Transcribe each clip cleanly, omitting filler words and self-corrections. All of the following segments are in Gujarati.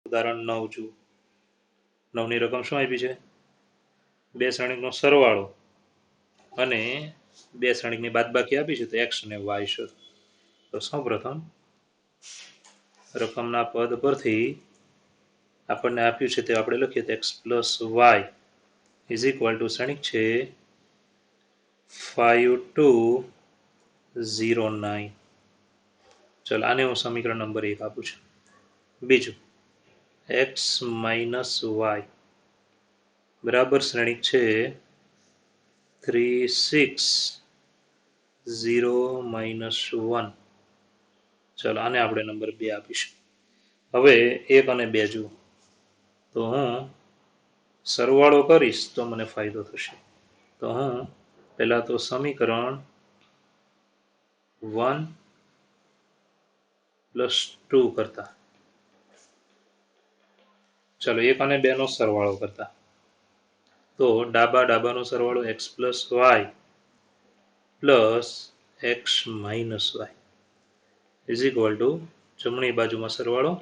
ઉદાહરણ 9 જુઓ. 9 ની રકમ શું આપી છે? બે શ્રેણીકનો સરવાળો અને બે શ્રેણીકની બાદબાકી આપી છે, તો x અને y શોધો. તો સૌપ્રથમ રકમના પદ પરથી આપણને આપ્યું છે તે આપણે લખીએ તો x plus Y is equal to શ્રેણીક છે 5209. ચલ આને હું સમીકરણ નંબર 1 આપું છું. બીજું x માઇનસ વાય બરાબર શ્રેણીક છે 36 -1. ચલો આને આપણે નંબર 2 આપીશું. હવે 1 અને 2 જુઓ. તો હું સરવાળો કરીશ તો મને ફાયદો થશે. તો હું પહેલા તો સમીકરણ 1 + 2 કરતા, ચલો 1 અને 2 નો સરવાળો કરતા, તો ડાબાનો સરવાળો x plus y plus x minus y is equal to જમણી બાજુમાં સરવાળો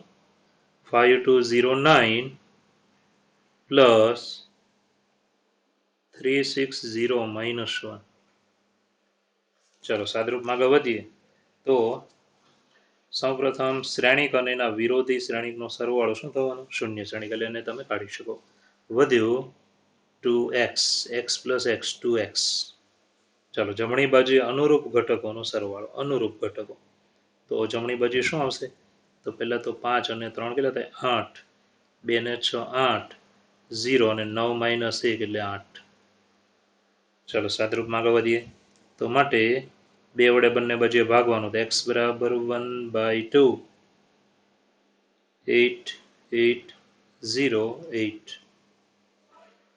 5209 પ્લસ 360 -1. ચલો સાદરૂપમાં આગળ વધીએ તો સૌપ્રથમ શ્રેણીક અને એના વિરોધી શ્રેણીકનો સરવાળો શું થવાનો? શૂન્ય શ્રેણીક, એટલે એને તમે કાઢી શકો. વધ્યું 2x, x plus x 2x. ચાલો જમણી બાજુએ અનુરૂપ ઘટકોનો સરવાળો, અનુરૂપ ઘટકો. તો જમણી બાજુ શું આવશે? તો પહેલા તો 5 અને 3 કેટલા થાય? 8. 2 ને 6 8, 0 અને 9 માઇનસ 1 એટલે 8. ચલો સાદરૂપમાં આગળ વધીએ તો માટે 2 વડે બંને બાજુએ ભાગવાનું, તો x બરાબર 1/2, 8 8 0 8.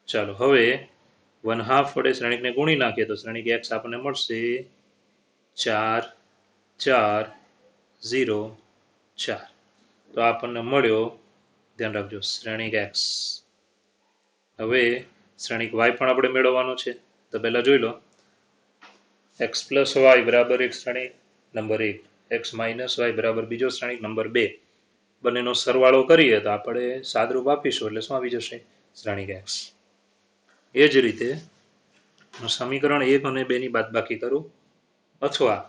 ચાલો હવે 1/2 વડે શ્રેણીકને ગુણી નાખીએ તો શ્રેણીક x આપણને મળશે 4 4 0 4. તો આપણને મળ્યો, ધ્યાન રાખજો, શ્રેણીક x. હવે શ્રેણીક y પણ આપણે મેળવવાનો છે. તો પહેલા જોઈ લો, x પ્લસ વાય બરાબર એક શ્રેણીક નંબર 1, x માઇનસ વાય બરાબર બીજો શ્રેણીક નંબર 2. બંનેનો સરવાળો કરીએ તો આપણે સાદરૂપ આપીશું એટલે શું આવી જશે? શ્રેણીક x. એ જ રીતે સમીકરણ 1 અને 2 ની બાદબાકી કરું, અથવા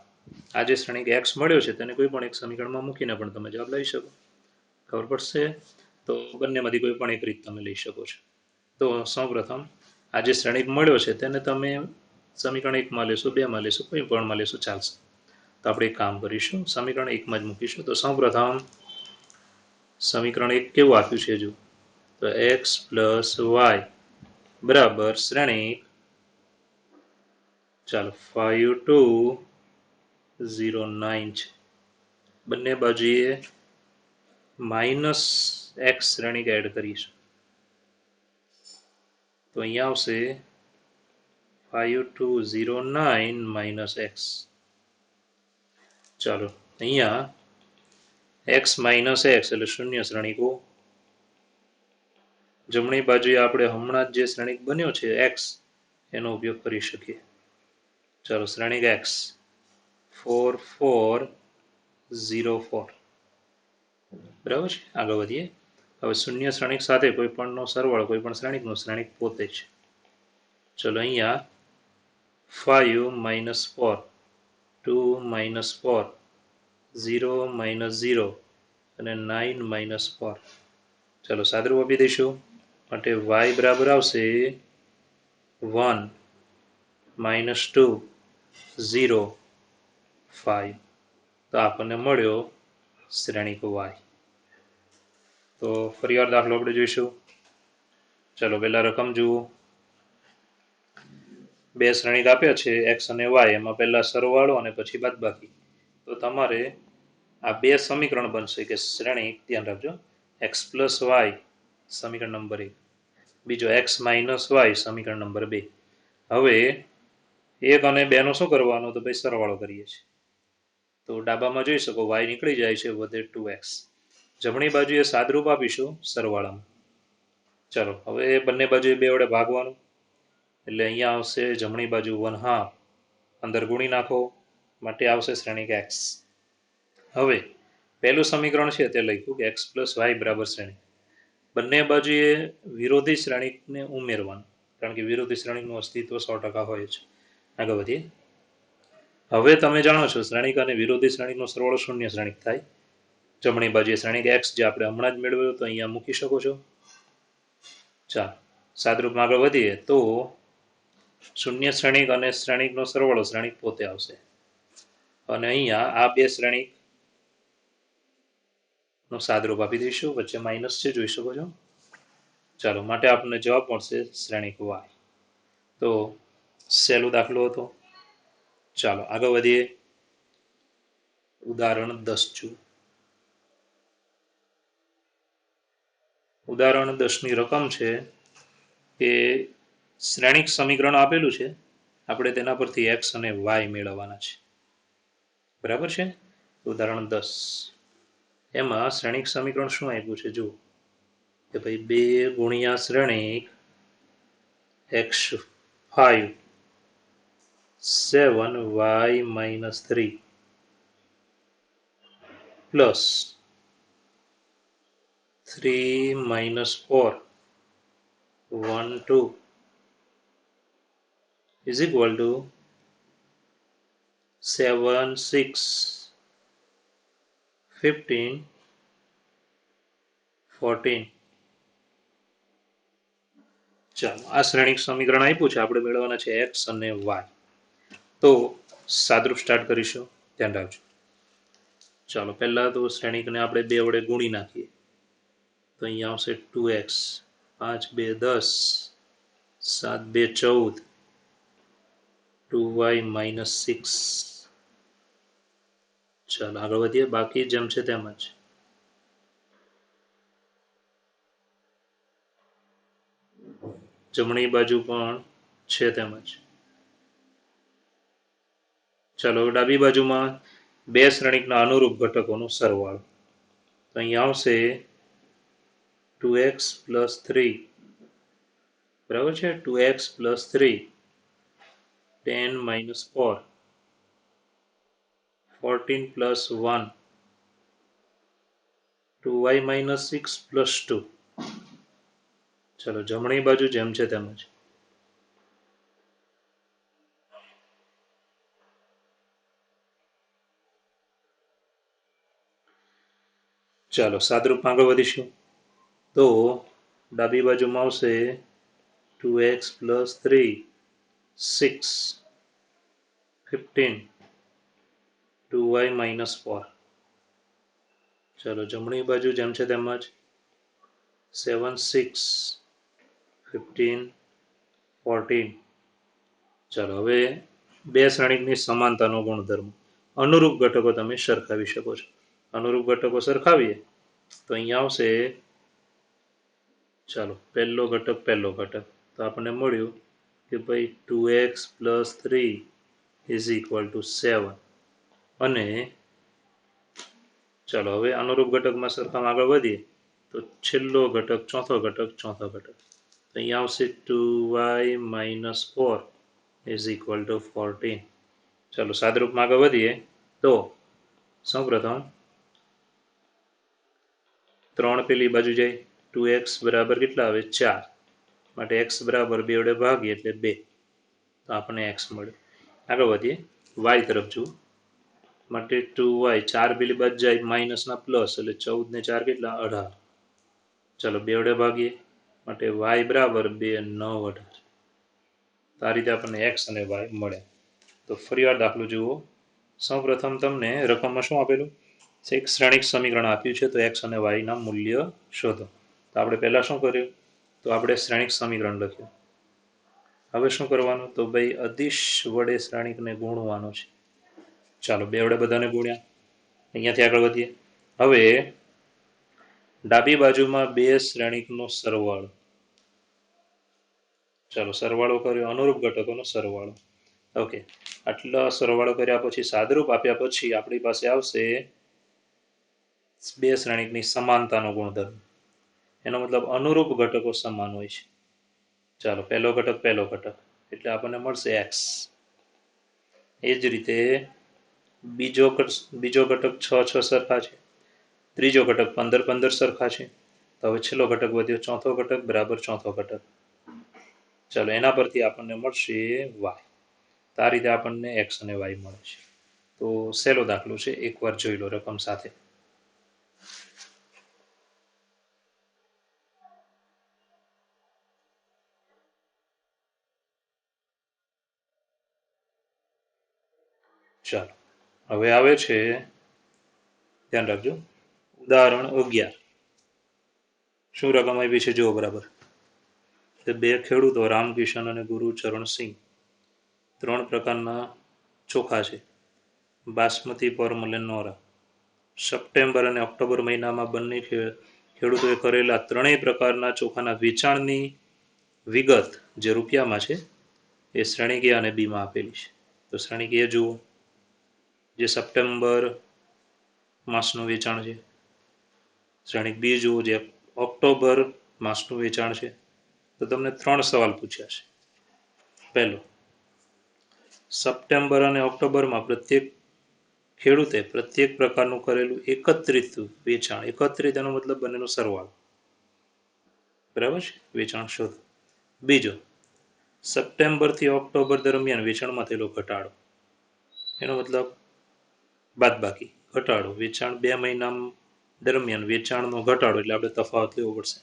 આ જે શ્રેણીક x મળ્યો છે તેને કોઈ પણ એક સમીકરણમાં મૂકીને પણ તમે જવાબ લઈ શકો. ખબર પડશે? તો બંનેમાંથી કોઈ પણ એક રીત તમે લઈ શકો છો. તો સૌપ્રથમ આ જે શ્રેણીક મળ્યો છે તેને તમે સમીકરણ 1 માં લેશો, 2 માં લેશો, કોઈ પણ માં લેશો ચાલશે. તો આપણે એક કામ કરીશું, સમીકરણ 1 માં જ મૂકીશું. તો સૌપ્રથમ સમીકરણ 1 કેવું આપ્યું છે? જો તો x પ્લસ વાય બરાબર શ્રેણીક, ચાલો 5209 છે. બંને બાજુએ માઇનસ એક્સ શ્રેણીક એડ કરીશું તો અહીંયા આવશે 5209 - x. ચાલો અહીંયા x માઇનસ એક્સ એટલે શૂન્ય શ્રેણીકો. જમણી બાજુએ આપણે હમણાં જ જે શ્રેણીક બન્યો છે x એનો ઉપયોગ કરી શકીએ. ચાલો શ્રેણીક x 4404. બરાબર છે. આગળ વધીએ. હવે શૂન્ય શ્રેણીક સાથે કોઈ પણનો સરવાળો કોઈ પણ શ્રેણીકનો શ્રેણીક પોતે જ. ચલો અહીંયા 5 - 4, 2 - 4, 0 - 0 અને 9 - 4. ચલો સાદરૂપ આપી દઈશું. માટે y બરાબર આવશે 1 - 2 0 5. તો આપણને મળ્યો શ્રેણીક y. તો ફરીવાર દાખલો આપણે જોઈશું. ચલો પહેલા રકમ જુઓ. બે શ્રેણીક આપ્યા છે x અને y, એમાં પહેલા સરવાળો અને પછી બાદબાકી. તો તમારે આ બે સમીકરણ બનશે કે શ્રેણીક, ધ્યાન રાખજો, x પ્લસ વાય સમીકરણ નંબર 1, બીજો x માઇનસ વાય સમીકરણ નંબર 2. હવે 1 અને 2 નો શું કરવાનો? તો ભાઈ સરવાળો કરીએ છીએ. તો ડાબામાં જોઈ શકો y નીકળી જાય છે, વધે 2x. જમણી બાજુએ સાદરૂપ આપીશું સરવાળામાં. ચાલો હવે બંને બાજુએ 2 વડે ભાગવાનું, એટલે અહીંયા આવશે જમણી બાજુ 1/2, અંદર ગુણી નાખો, માટે આવશે શ્રેણીક x. હવે પહેલું સમીકરણ છે તે લખ્યું કે x પ્લસ વાય બરાબર શ્રેણીક. બંને બાજુએ વિરોધી શ્રેણિકને ઉમેરવાનું, કારણ કે વિરોધી શ્રેણિકનું અસ્તિત્વ 100% હોય છે. આગળ વધીએ. હવે તમે જાણો છો શ્રેણિક અને વિરોધી શ્રેણિકનો સરવાળો શૂન્ય શ્રેણિક થાય. જમણી બાજુએ શ્રેણિક x જે આપણે હમણાં જ મેળવ્યો તો અહીંયા મૂકી શકો છો. ચાલો સાદરૂપમાં આગળ વધીએ તો શૂન્ય શ્રેણિક અને શ્રેણિકનો સરવાળો શ્રેણિક પોતે આવશે, અને અહીંયા આ બે શ્રેણિક નો સાદરૂપ આપી દઈશું. વચ્ચે માઇનસ છે, જોઈ શકો છો. ચાલો, માટે આપણને જવાબ મળશે શ્રેણિક y. તો સહેલો દાખલો હતો. ચાલો આગળ વધીએ. ઉદાહરણ 10 જુઓ. ઉદાહરણ 10ની રકમ છે કે શ્રેણિક સમીકરણ આપેલું છે, આપણે તેના પરથી x અને y મેળવવાના છે. બરાબર છે. ઉદાહરણ 10 એમાં શ્રેણિક સમીકરણ શું આપ્યું છે જુઓ કે ભાઈ 2 ગુણ્યા શ્રેણિક x5 7y - 3 plus 3 - 4 1 2 is equal to 7 6 15 14. ચાલો આ શ્રેણિક સમીકરણ આપ્યું છે, આપણે મેળવવાના છે x અને y. તો સાદરૂપ સ્ટાર્ટ કરીશું, ધ્યાન રાખજો. ચાલો પહેલા તો શ્રેણિકને આપણે 2 વડે ગુણી નાખીએ તો અહીંયા આવશે 2x 5 2 10 7 2 14 2y - 6. ચાલો આગળ વધીએ. બાકી જેમ છે તેમ જ. જમણી બાજુ પણ છે તેમ જ. ચાલો ડાબી બાજુમાં બે શ્રેણિકના અનુરૂપ ઘટકોનો સરવાળો. તો અહીંયા આવશે 2x + 3. બરાબર છે. 2x + 3 10 - 4 14 + 1 2y - 6 + 2. ચલો જમણી બાજુ જેમ છે તેમ જ. ચાલો સાદરૂપમાં આગળ વધીશું. તો ડાબી બાજુમાં આવશે 2x + 3 6 15 2y - 4. ચાલો જમણી બાજુ જેમ છે તેમ જ 7 6 15 14. ચાલો હવે બે શ્રેણિકની સમાનતાનો ગુણધર્મ, અનુરૂપ ઘટકો તમે સરખાવી શકો છો. અનુરૂપ ઘટકો સરખાવીએ તો અહીંયા આવશે. ચાલો પહેલો ઘટક તો આપણને મળ્યું કે ભાઈ 2x + 3 = 7. અને ચાલો હવે અનુરૂપ ઘટકમાં સરખામાં આગળ વધીએ તો છેલ્લો ઘટક ચોથો ઘટક અહીંયા આવશે 2y - 4 = 14. ચાલો સાદરૂપમાં આગળ વધીએ તો સૌપ્રથમ 3 પેલી બાજુ જાય, 2x બરાબર કેટલા આવે 4, માટે x બરાબર 2 વડે ભાગીએ એટલે 2, તો આપણને x મળે. આગળ વધીએ y તરફ જુઓ. માટે 2y 4 પેલી બાજુ જાય માઇનસના પ્લસ એટલે 14 ને 4 કેટલા 18. ચાલો 2 વડે ભાગીએ માટે y બરાબર 2 9 18. આ રીતે આપણને x અને y મળે. તો ફરીવાર દાખલો જુઓ. સૌપ્રથમ તમને રકમમાં શું આપેલું છે, એક શ્રેણિક સમીકરણ આપ્યું છે, તો x અને y ના મૂલ્ય શોધો. તો આપણે પહેલા શું કર્યું, તો આપણે શ્રેણિક સમીકરણ લખ્યું. હવે શું કરવાનું, તો ભાઈ અદિશ વડે શ્રેણિકને ગુણવાનું છે. ચાલો 2 વડે બધાને ગુણ્યા. અહીંયાથી આગળ વધીએ. હવે ડાબી બાજુમાં બે શ્રેણિકનો સરવાળો. ચાલો સરવાળો કર્યો, અનુરૂપ ઘટકોનો સરવાળો. ઓકે, આટલા સરવાળો કર્યા પછી સાદરૂપ આપ્યા પછી આપણી પાસે આવશે બે શ્રેણિકની સમાનતાનો ગુણધર્મ. એનો મતલબ અનુરૂપ ઘટકો સમાન હોય છે. ચાલો પહેલો ઘટક એટલે આપણને મળશે x. એ જ રીતે બીજો ઘટક 6 6 સરખા છે, ત્રીજો ઘટક 15 15 સરખા છે, તો હવે છેલ્લો ઘટક વધ્યો, ચોથો ઘટક બરાબર ચોથો ઘટક. ચાલો એના પરથી આપણને મળશે વાય. તો આ રીતે આપણને એક્સ અને વાય મળે છે. તો સહેલો દાખલો છે, એકવાર જોઈ લો રકમ સાથે. ચાલો હવે આવે છે, ધ્યાન રાખજો, ઉદાહરણ 11. શું રકમ આવી છે જુઓ બરાબર. બે ખેડૂતો રામકિશન અને ગુરુચરણસિંહ 3 પ્રકારના ચોખા છે, બાસમતી, પરમલ, નોરા. સપ્ટેમ્બર અને ઓક્ટોબર મહિનામાં બંને ખેડૂતોએ કરેલા 3 પ્રકારના ચોખાના વેચાણની વિગત જે રૂપિયામાં છે એ શ્રેણી કે અને બીમાં આપેલી છે. તો શ્રેણી કે જુઓ, જે સપ્ટેમ્બર માસનું વેચાણ છે. શ્રેણી બી જુઓ, જે ઓક્ટોબર માસનું વેચાણ છે. તો તમને 3 સવાલ પૂછ્યા છે. પહેલો, સપ્ટેમ્બર અને ઓક્ટોબરમાં પ્રત્યેક ખેડૂતે પ્રત્યેક પ્રકારનું કરેલું એકત્રિત વેચાણ, એકત્રિત એનો મતલબ બંનેનો સરવાળો, બરાબર છે, વેચાણ શોધો. બીજો, સપ્ટેમ્બર થી ઓક્ટોબર દરમિયાન વેચાણમાં થયેલો ઘટાડો, એનો મતલબ બાદબાકી, ઘટાડો. વેચાણ 2 મહિના દરમિયાન વેચાણનો ઘટાડો એટલે આપણે તફાવત લેવો પડશે.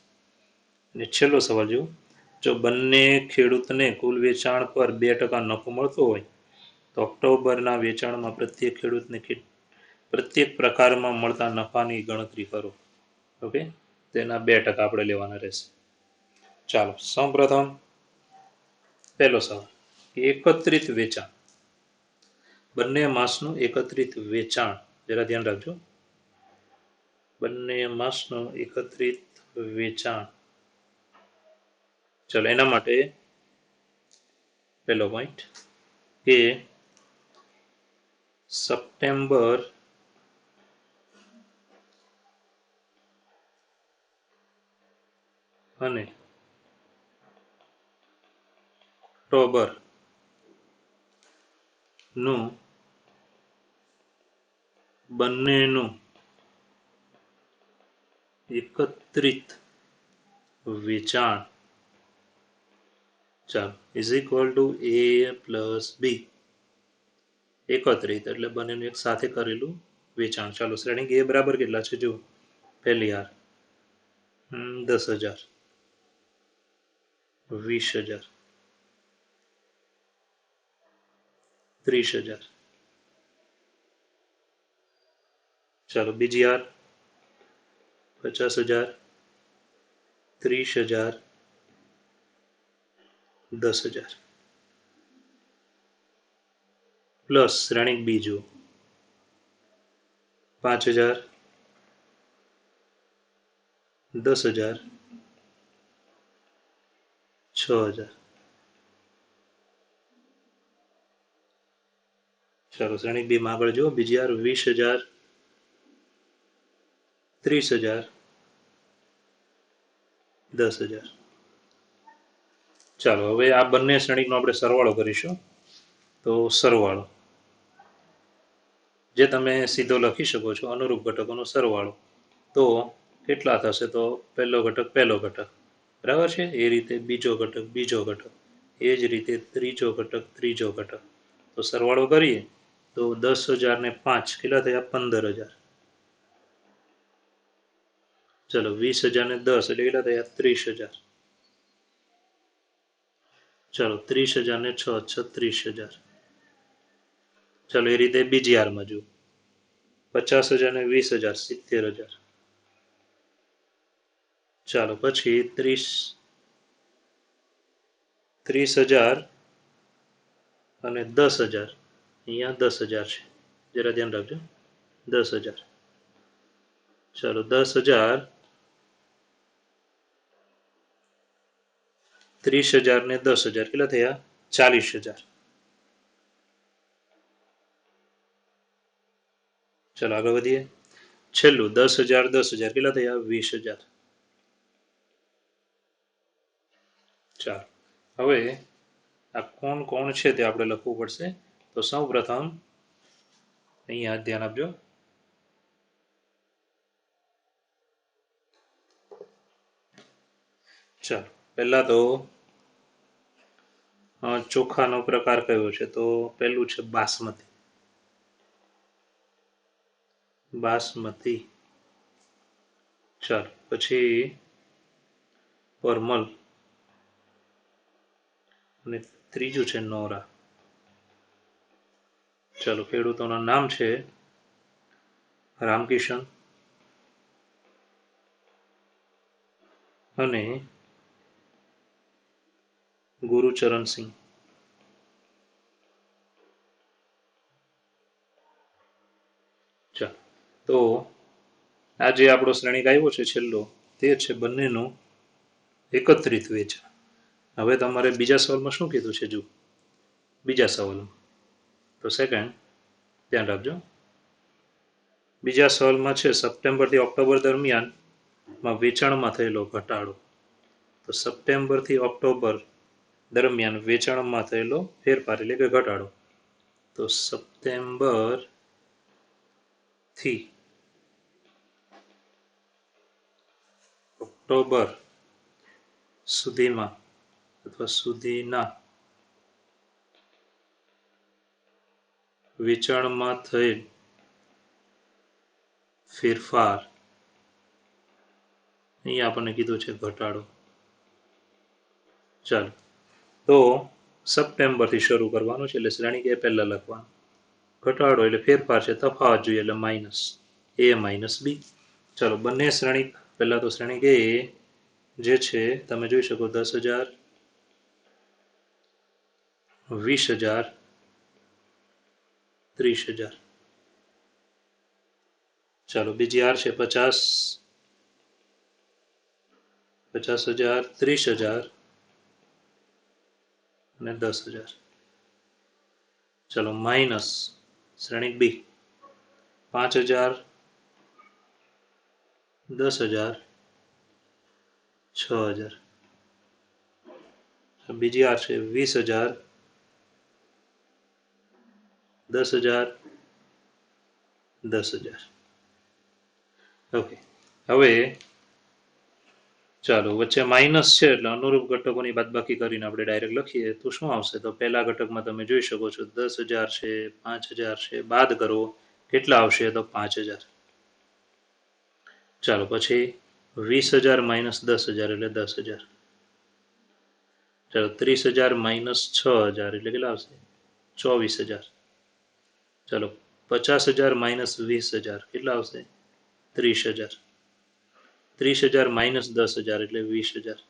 અને છેલ્લો સવાલ જો બંને ખેડૂતને કુલ વેચાણ પર 2% નફો મળતો હોય તો ઓક્ટોબરના વેચાણમાં પ્રત્યેક ખેડૂતને પ્રત્યેક પ્રકારમાં મળતા નફાની ગણતરી કરો. ઓકે, તેના 2% આપણે લેવાના રહેશે. ચાલો સૌપ્રથમ પહેલો સવાલ, એકત્રિત વેચાણ, બંને માસનું એકત્રિત વેચાણ. જરા ધ્યાન રાખજો, બંને માસનું એકત્રિત વેચાણ. ચલો એના માટે પહેલો પોઈન્ટ કે સપ્ટેમ્બર અને ઓક્ટોબર નું બંનેનું એકત્રિત વેચાણ, ચાલો, is equal to A plus B. એકત્રિત એટલે બંનેનું એક સાથે કરેલું વેચાણ. ચાલો શ્રેણી એ બરાબર કેટલા છે જુઓ. પહેલી હાર 10,000, 20,000, 30,000. ચાલો બીજી હાર 50,000, 30,000, 10,000. પ્લસ શ્રેણી બીજું 5,000, 10,000, 6,000. ચાલો શ્રેણી બી માં આગળ જુઓ, બીજી વાર 20,000, 30,000, 10,000. ચાલો હવે આ બંને શ્રેણીનો આપણે સરવાળો કરીશું. તો સરવાળો જે તમે સીધો લખી શકો છો, અનુરૂપ ઘટકોનો સરવાળો. તો કેટલા થશે? તો પહેલો ઘટક બરાબર છે, એ રીતે બીજો ઘટક, એ જ રીતે ત્રીજો ઘટક. તો સરવાળો કરીએ તો 10,000 ને 5 કેટલા થયા? 15,000. ચલો 20,000 ને 10 એટલે કેટલા થયા? 30,000. ચલો 30,000 ને 6 36,000. ચલો એ રીતે બીજી હારમાં જુઓ, 50,000 ને 20,000 70,000. ચાલો પછી 30,000 અને 10,000. અહીંયા 10,000 છે, જરા ધ્યાન રાખજો, 10,000. ચાલો 10,000, 30,000 ને 10,000 કેટલા થયા? 40,000. ચાલો આગળ વધીએ. છેલ્લું 10,000 કેટલા થયા? 20,000. ચાલો હવે આ કોણ કોણ છે તે આપણે લખવું પડશે. તો સૌ પ્રથમ અહીંયા ધ્યાન આપજો, ચાલો પહેલા તો ચોખાનો પ્રકાર કયો છે? તો પહેલું છે બાસમતી. બાસમતી. ચાલો પછી પરમલ અને ત્રીજું છે નોરા. ચાલો ખેડૂતોના નામ છે રામકિશન અને ગુરુચરણસિંહ. ચાલો તો આ જે આપણો શ્રેણિક આવ્યો છે છેલ્લો, તે છે બંનેનું એકત્રિત વેચાણ. હવે તમારે બીજા સવાલમાં શું કીધું છે? જો બીજા સવાલમાં તો સેકન્ડ ધ્યાન રાખજો. બીજા સવાલમાં છે સપ્ટેમ્બરથી ઓક્ટોબર દરમિયાનમાં વેચાણમાં થયેલો ઘટાડો. તો સપ્ટેમ્બરથી ઓક્ટોબર દરમિયાન વેચાણમાં થયેલો ફેરફાર એટલે કે ઘટાડો. તો સપ્ટેમ્બર થી ઓક્ટોબર સુધીમાં અથવા સુધીના વેચાણમાં થયેલ ફેરફાર, અહીંયા આપણને કીધું છે ઘટાડો. ચાલો તો સપ્ટેમ્બરથી શરૂ કરવાનું છે એટલે શ્રેણી એ પહેલા લખવાનું. ઘટાડો એટલે ફેરફાર છે, તફાવત જોઈએ એટલે માઇનસ એ માઇનસ બી. ચાલો બંને શ્રેણિક, પહેલા તો શ્રેણિક એ જે છે તમે જોઈ શકો 10,000, 20,000, 30,000. ચાલો બીજી આર છે 50, 50,000, 30,000 અને 10,000. ચાલો માઇનસ શ્રેણિક બી 5,000, 10,000, 6,000. બીજી આર છે 20,000, 10,000, 10,000. ઓકે. હવે ચાલો વચ્ચે માઇનસ છે એટલે અનુરૂપ ઘટકોની બાદબાકી કરીને આપણે ડાયરેક્ટ લખીએ તો શું આવશે? તો પહેલા ઘટકમાં તમે જોઈ શકો છો 10,000 છે, 5,000 છે, બાદ કરો કેટલા આવશે? તો 5,000. ચાલો પછી 20,000 માઇનસ 10,000 એટલે 10,000. ચાલો 30,000 માઇનસ 6,000 એટલે કેટલા આવશે? 24,000. ચાલો 50,000 માઇનસ 20,000 કેટલા આવશે? 30,000. 30,000 માઇનસ 10,000 એટલે 20,000.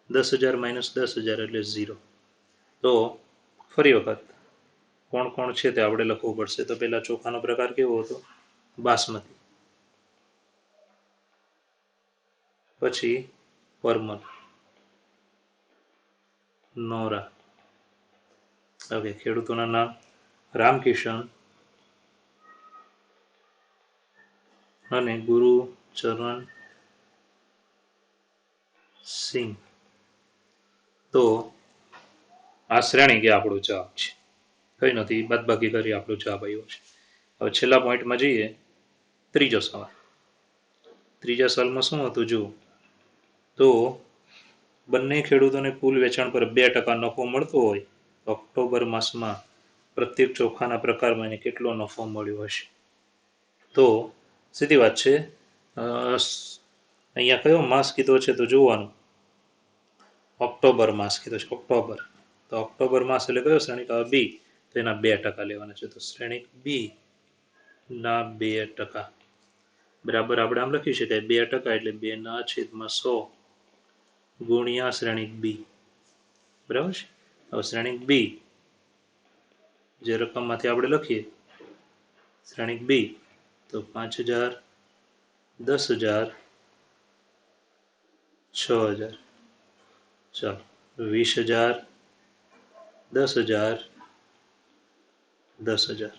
10,000 માઇનસ 10,000 એટલે 0. તો ફરી વખત કોણ કોણ છે તે આપણે લખવું પડશે. તો પહેલા ચોખાનો પ્રકાર કેવો હતો? બાસમતી. પછી પરમલ, નોરા. ઓકે. ખેડૂતોના નામ રામકિશન અને ગુરુચરણ સિંહ. તો આ શ્રેણી કે આપણો જવાબ છે. કઈ નથી, બાદબાકી કરી આપણો જવાબ આવ્યો છે. હવે છેલ્લા પોઈન્ટમાં જઈએ. ત્રીજો સવાલ. ત્રીજા સવાલમાં શું હતું? જુઓ તો બંને ખેડૂતોને કુલ વેચાણ પર 2% નફો મળતો હોય તો ઓક્ટોબર માસમાં પ્રત્યેક ચોખાના પ્રકારમાં એને કેટલો નફો મળ્યો હશે? તો સીધી વાત છે, અહીંયા કયો માસ કીધો છે? તો જોવાનું ઓક્ટોબર માસ કીધો છે. ઓક્ટોબર. તો ઓક્ટોબર માસ એટલે કયો શ્રેણિક આવે? બી. તો એના 2% લેવાના છે. તો શ્રેણિક બી ના 2%. બરાબર આપણે આમ લખી શકાય 2% એટલે 2/100 ગુણ્યા શ્રેણિક બી. બરાબર છે. હવે શ્રેણિક બી જે રકમમાંથી આપણે લખીએ શ્રેણિક બી તો 5,000, 10,000, 6,000. ચાલો 20,000, 10,000, 10,000.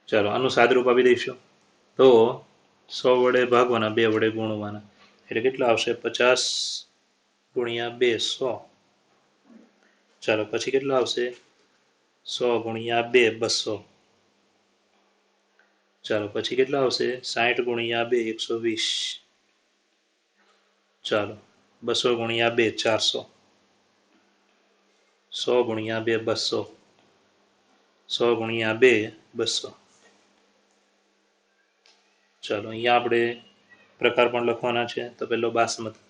ચાલો આનું સાદરૂપ આપી દઈશું. તો 100 વડે ભાગવાના, 2 વડે ગુણવાના એટલે કેટલા આવશે? 50 ગુણ્યા 2 100. ચાલો પછી કેટલા આવશે? 100 ગુણ્યા 2 200. ચાલો પછી કેટલા આવશે? 60 ગુણ્યા 2 120. ચાલો 200 ગુણ્યા 2 400, 100 ગુણ્યા 2 200, 100 ગુણ્યા 2 200. ચાલો અહીંયા આપણે પ્રકાર પણ લખવાના છે. તો પેલો બાસમતી,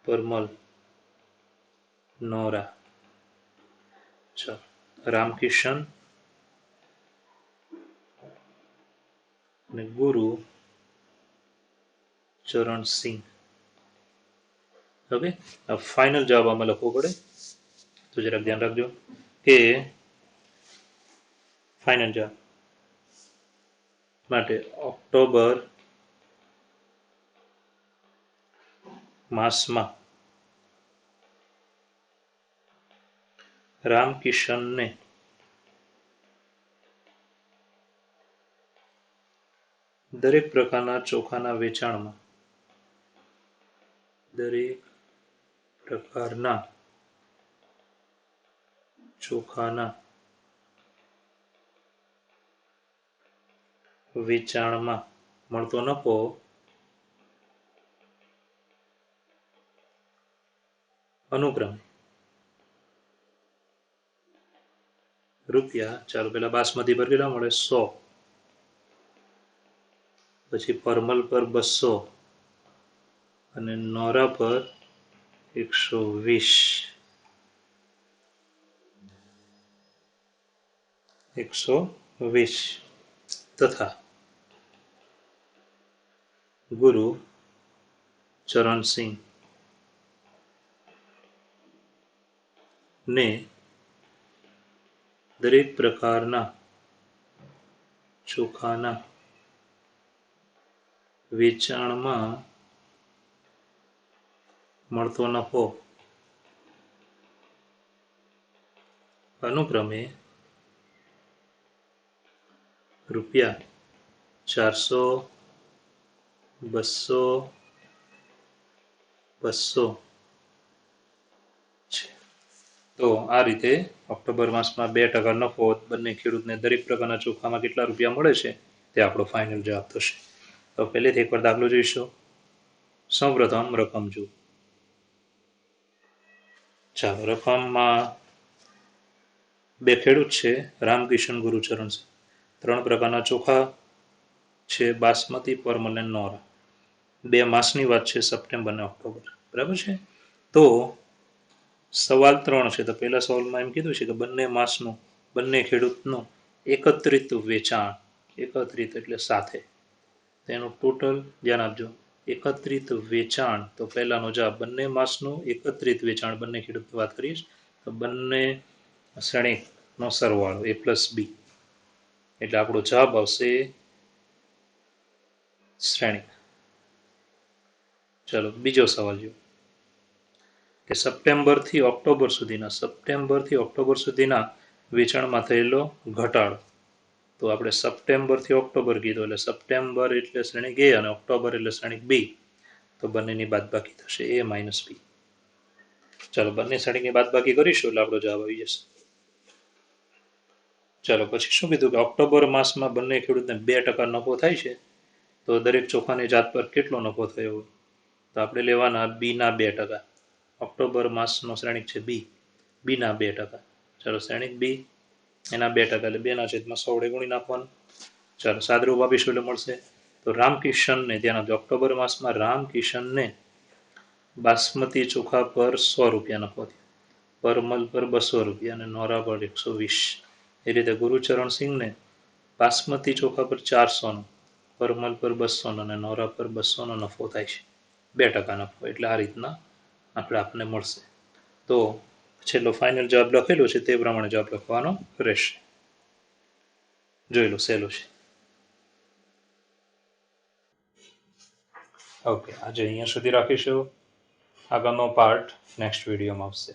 પરમલ, નોરા. ચાલો રામકિશન અને ગુરુ ચરણસિંહ. ઓકે, ફાઇનલ જવાબ આમાં લખવો પડે, તો જરાક ધ્યાન રાખજો કે ફાઇનલ જવાબ માટે ઓક્ટોબર માસમાં રામકિશનને દરેક પ્રકારના ચોખાના વેચાણમાં મળતો નફો અનુક્રમે રૂપિયા, ચાલો પેલા બાસમતી પર કેટલા મળે 100, પછી પરમલ પર 200 અને નોરા પર 120 તથા ગુરુ ચરણસિંહ ને દરેક પ્રકારના ચોખાના વેચાણમાં મળતો નફો અનુક્રમે રૂપિયા 400, 200, 200 છે. તો આ રીતે ઓક્ટોબર માસમાં 2% નફો બંને ખેડૂતને દરેક પ્રકારના ચોખામાં કેટલા રૂપિયા મળે છે તે આપણો ફાઇનલ જવાબ થશે. તો પહેલેથી એકવાર દાખલો જોઈશું. સૌપ્રથમ રકમ જુઓ. ચાલો રકમમાં બે ખેડૂત છે, રામકિશન ગુરુચરણ છે. 3 પ્રકારના ચોખા છે, બાસમતી, પરમલ અને નોરા. 2 માસની વાત છે, સપ્ટેમ્બર અને ઓક્ટોબર. બરાબર છે. તો સવાલ 3 છે. તો પહેલા સવાલમાં એમ કીધું છે કે બંને માસનું, બંને ખેડૂતનું એકત્રિત વેચાણ, એકત્રિત એટલે સાથે, તેનું ટોટલ ધ્યાન આપજો. એકત્રિત વેચાણ, તો પહેલાનો જવાબ બંને માસનું એકત્રિત વેચાણ, બંને ખેડૂત વાત કરીશ તો બંને શ્રેણીનો સરવાળો A+B, એટલે આપણો જવાબ આવશે શ્રેણી. ચલો બીજો સવાલ જો કે સપ્ટેમ્બરથી ઓક્ટોબર સુધીના વેચાણમાં થયેલો ઘટાડો. તો આપણે સપ્ટેમ્બરથી ઓક્ટોબર કીધું, એટલે સપ્ટેમ્બર એટલે શ્રેણિક A અને ઓક્ટોબર એટલે શ્રેણિક B. તો બંનેની બાદબાકી થશે A - B. ચાલો બંને શ્રેણીની બાદબાકી કરીશું એટલે આપણો જવાબ આવી જશે. ચાલો પછી શું કીધું કે ઓક્ટોબર માસમાં બંને ખેડૂતને 2% નફો થાય છે. તો દરેક ચોખાની જાત પર કેટલો નફો થયો હોય? તો આપણે લેવાના બીના 2%. ઓક્ટોબર માસનો શ્રેણિક છે બીના 2%. ચાલો શ્રેણિક બી એના 2% એટલે 2/100 વડે ગુણી નાખવાનું. ચાલો સાદરૂપ આપીશું એટલે મળશે. તો રામકિશનને, ધ્યાન આપજો, ઓક્ટોબર માસમાં રામકિશનને બાસમતી ચોખા પર 100 રૂપિયા નફો થયો, પરમલ પર 200 રૂપિયા અને નોરા પર 120. એ રીતે ગુરુચરણસિંહને બાસમતી ચોખા પર 400નો, પરમલ પર 200નો અને નોરા પર 200નો નફો થાય છે. 2% નફો, એટલે આ રીતના આપણે આપણને મળશે. તો છેલ્લો ફાઇનલ જવાબ લખેલો છે તે પ્રમાણે જવાબ લખવાનો રહેશે. જોઈ લો, સહેલો છે. ઓકે, આજે અહીંયા સુધી રાખીશું. આગળનો પાર્ટ નેક્સ્ટ વિડીયોમાં આવશે.